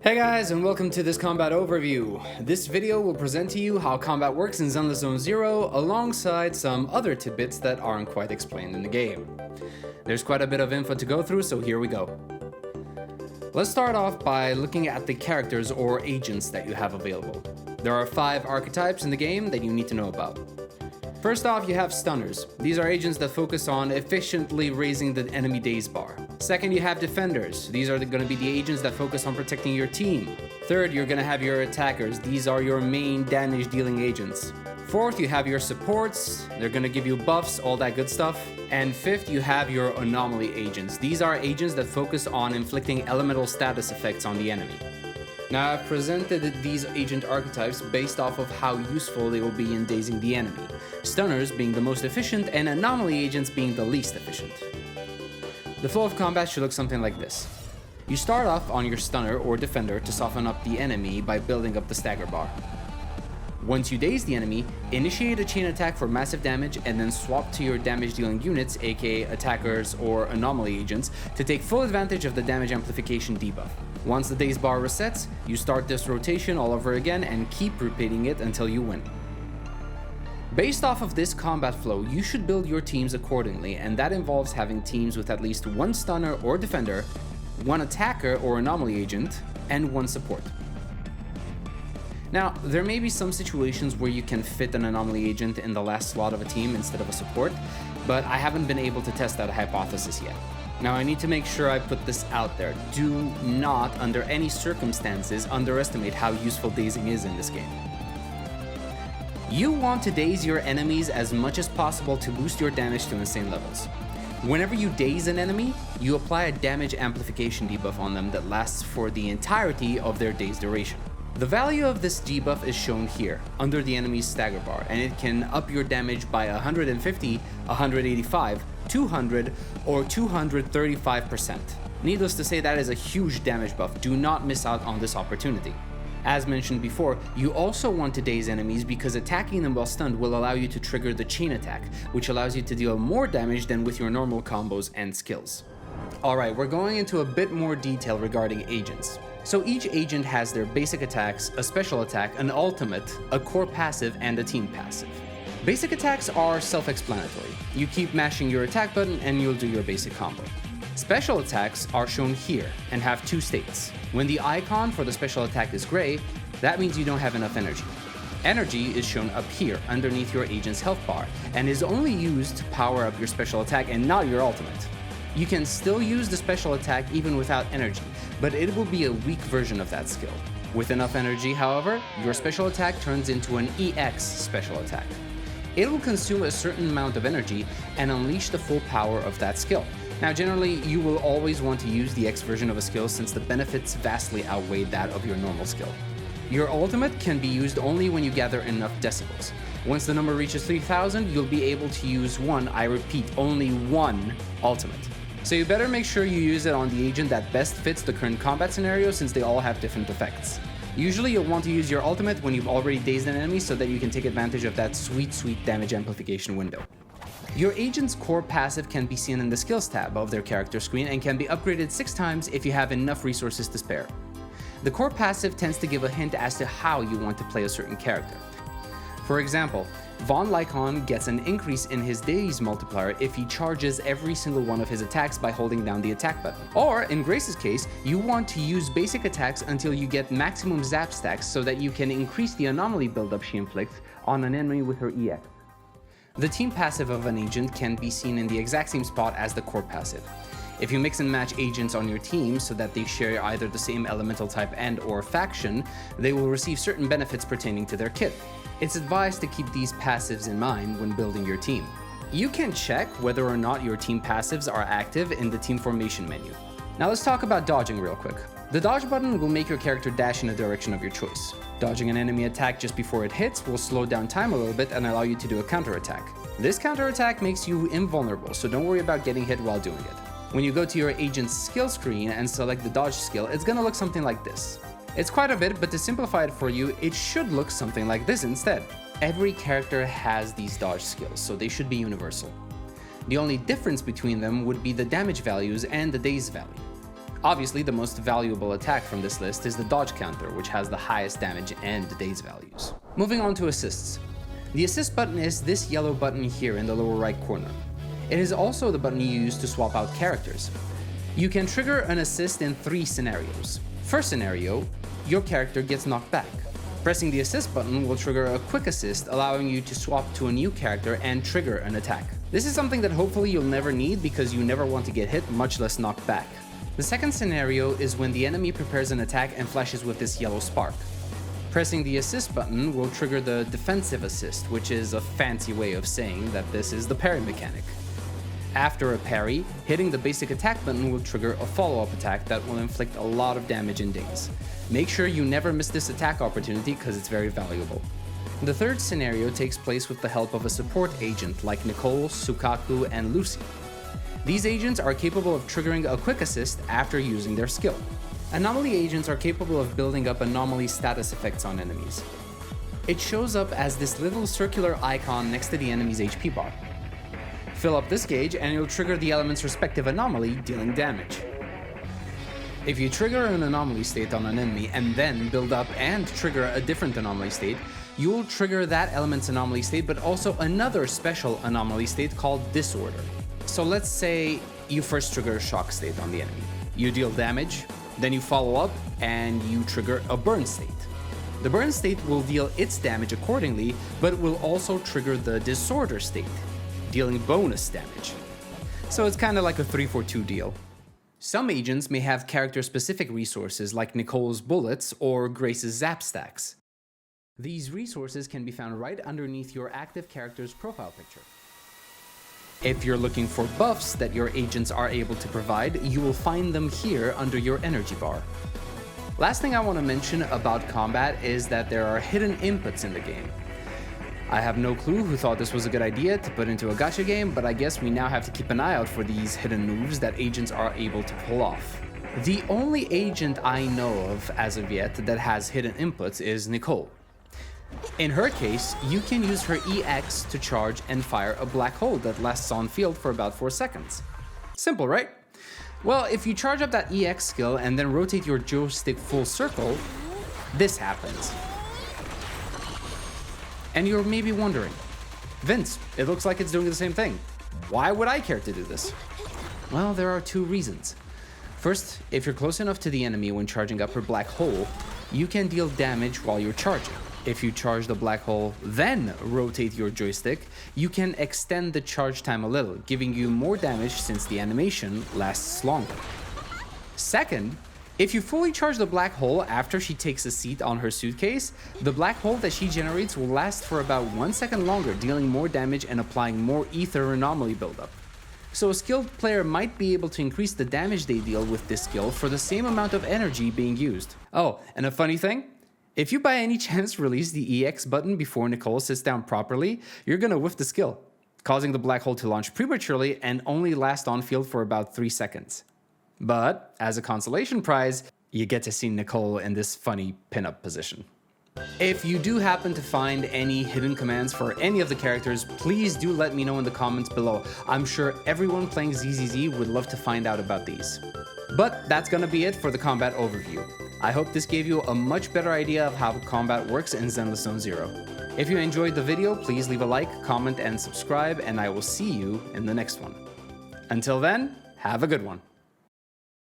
Hey guys, and welcome to this combat overview. This video will present to you how combat works in Zenless Zone Zero alongside some other tidbits that aren't quite explained in the game. There's quite a bit of info to go through, so here we go. Let's start off by looking at the characters or agents that you have available. There are 5 archetypes in the game that you need to know about. First off, you have stunners. These are agents that focus on efficiently raising the enemy daze bar. Second, you have defenders. These are going to be the agents that focus on protecting your team. Third, you're going to have your attackers. These are your main damage dealing agents. Fourth, you have your supports. They're going to give you buffs, all that good stuff. And fifth, you have your anomaly agents. These are agents that focus on inflicting elemental status effects on the enemy. Now, I've presented these agent archetypes based off of how useful they will be in dazing the enemy. Stunners being the most efficient and anomaly agents being the least efficient. The flow of combat should look something like this. You start off on your stunner or defender to soften up the enemy by building up the stagger bar. Once you daze the enemy, initiate a chain attack for massive damage and then swap to your damage dealing units, aka attackers or anomaly agents, to take full advantage of the damage amplification debuff. Once the daze bar resets, you start this rotation all over again and keep repeating it until you win. Based off of this combat flow, you should build your teams accordingly, and that involves having teams with at least 1 stunner or defender, 1 attacker or anomaly agent, and 1 support. Now, there may be some situations where you can fit an anomaly agent in the last slot of a team instead of a support, but I haven't been able to test that hypothesis yet. Now, I need to make sure I put this out there. Do not, under any circumstances, underestimate how useful dazing is in this game. You want to daze your enemies as much as possible to boost your damage to insane levels. Whenever you daze an enemy, you apply a damage amplification debuff on them that lasts for the entirety of their daze duration. The value of this debuff is shown here, under the enemy's stagger bar, and it can up your damage by 150, 185, 200, or 235%. Needless to say, that is a huge damage buff. Do not miss out on this opportunity. As mentioned before, you also want to daze enemies because attacking them while stunned will allow you to trigger the chain attack, which allows you to deal more damage than with your normal combos and skills. Alright, we're going into a bit more detail regarding agents. So each agent has their basic attacks, a special attack, an ultimate, a core passive, and a team passive. Basic attacks are self-explanatory. You keep mashing your attack button and you'll do your basic combo. Special attacks are shown here and have 2 states. When the icon for the special attack is gray, that means you don't have enough energy. Energy is shown up here underneath your agent's health bar and is only used to power up your special attack and not your ultimate. You can still use the special attack even without energy, but it will be a weak version of that skill. With enough energy, however, your special attack turns into an EX special attack. It will consume a certain amount of energy and unleash the full power of that skill. Now, generally, you will always want to use the X version of a skill since the benefits vastly outweigh that of your normal skill. Your ultimate can be used only when you gather enough decibels. Once the number reaches 3000, you'll be able to use one, I repeat, only one ultimate. So you better make sure you use it on the agent that best fits the current combat scenario since they all have different effects. Usually you'll want to use your ultimate when you've already dazed an enemy so that you can take advantage of that sweet damage amplification window. Your agent's core passive can be seen in the skills tab of their character screen and can be upgraded 6 times if you have enough resources to spare. The core passive tends to give a hint as to how you want to play a certain character. For example, Von Lycon gets an increase in his daze multiplier if he charges every single one of his attacks by holding down the attack button. Or, in Grace's case, you want to use basic attacks until you get maximum zap stacks so that you can increase the anomaly buildup she inflicts on an enemy with her EX. The team passive of an agent can be seen in the exact same spot as the core passive. If you mix and match agents on your team so that they share either the same elemental type and/or faction, they will receive certain benefits pertaining to their kit. It's advised to keep these passives in mind when building your team. You can check whether or not your team passives are active in the team formation menu. Now let's talk about dodging real quick. The dodge button will make your character dash in a direction of your choice. Dodging an enemy attack just before it hits will slow down time a little bit and allow you to do a counterattack. This counterattack makes you invulnerable, so don't worry about getting hit while doing it. When you go to your agent's skill screen and select the dodge skill, it's gonna look something like this. It's quite a bit, but to simplify it for you, it should look something like this instead. Every character has these dodge skills, so they should be universal. The only difference between them would be the damage values and the daze value. Obviously, the most valuable attack from this list is the dodge counter, which has the highest damage and daze values. Moving on to assists. The assist button is this yellow button here in the lower right corner. It is also the button you use to swap out characters. You can trigger an assist in 3 scenarios. First scenario, your character gets knocked back. Pressing the assist button will trigger a quick assist, allowing you to swap to a new character and trigger an attack. This is something that hopefully you'll never need because you never want to get hit, much less knocked back. The second scenario is when the enemy prepares an attack and flashes with this yellow spark. Pressing the assist button will trigger the defensive assist, which is a fancy way of saying that this is the parry mechanic. After a parry, hitting the basic attack button will trigger a follow-up attack that will inflict a lot of damage in daze. Make sure you never miss this attack opportunity because it's very valuable. The third scenario takes place with the help of a support agent like Nicole, Sukaku, and Lucy. These agents are capable of triggering a quick assist after using their skill. Anomaly agents are capable of building up anomaly status effects on enemies. It shows up as this little circular icon next to the enemy's HP bar. Fill up this gauge and it'll trigger the element's respective anomaly, dealing damage. If you trigger an anomaly state on an enemy and then build up and trigger a different anomaly state, you will trigger that element's anomaly state but also another special anomaly state called disorder. So let's say you first trigger a shock state on the enemy. You deal damage, then you follow up and you trigger a burn state. The burn state will deal its damage accordingly, but will also trigger the disorder state, dealing bonus damage. So it's kind of like a 3-for-2 deal. Some agents may have character-specific resources like Nicole's bullets or Grace's zap stacks. These resources can be found right underneath your active character's profile picture. If you're looking for buffs that your agents are able to provide, you will find them here under your energy bar. Last thing I want to mention about combat is that there are hidden inputs in the game. I have no clue who thought this was a good idea to put into a gacha game, but I guess we now have to keep an eye out for these hidden moves that agents are able to pull off. The only agent I know of as of yet that has hidden inputs is Nicole. In her case, you can use her EX to charge and fire a black hole that lasts on field for about 4 seconds. Simple, right? Well, if you charge up that EX skill and then rotate your joystick full circle, this happens. And you're maybe wondering, Vince, it looks like it's doing the same thing. Why would I care to do this? Well, there are 2 reasons. First, if you're close enough to the enemy when charging up her black hole, you can deal damage while you're charging. If you charge the black hole, then rotate your joystick, you can extend the charge time a little, giving you more damage since the animation lasts longer. Second, if you fully charge the black hole after she takes a seat on her suitcase, the black hole that she generates will last for about 1 second longer, dealing more damage and applying more ether anomaly buildup. So a skilled player might be able to increase the damage they deal with this skill for the same amount of energy being used. Oh, and a funny thing? If you by any chance release the EX button before Nicole sits down properly, you're gonna whiff the skill, causing the black hole to launch prematurely and only last on field for about 3 seconds. But, as a consolation prize, you get to see Nicole in this funny pinup position. If you do happen to find any hidden commands for any of the characters, please do let me know in the comments below. I'm sure everyone playing ZZZ would love to find out about these. But that's gonna be it for the combat overview. I hope this gave you a much better idea of how combat works in Zenless Zone Zero. If you enjoyed the video, please leave a like, comment, and subscribe, and I will see you in the next one. Until then, have a good one.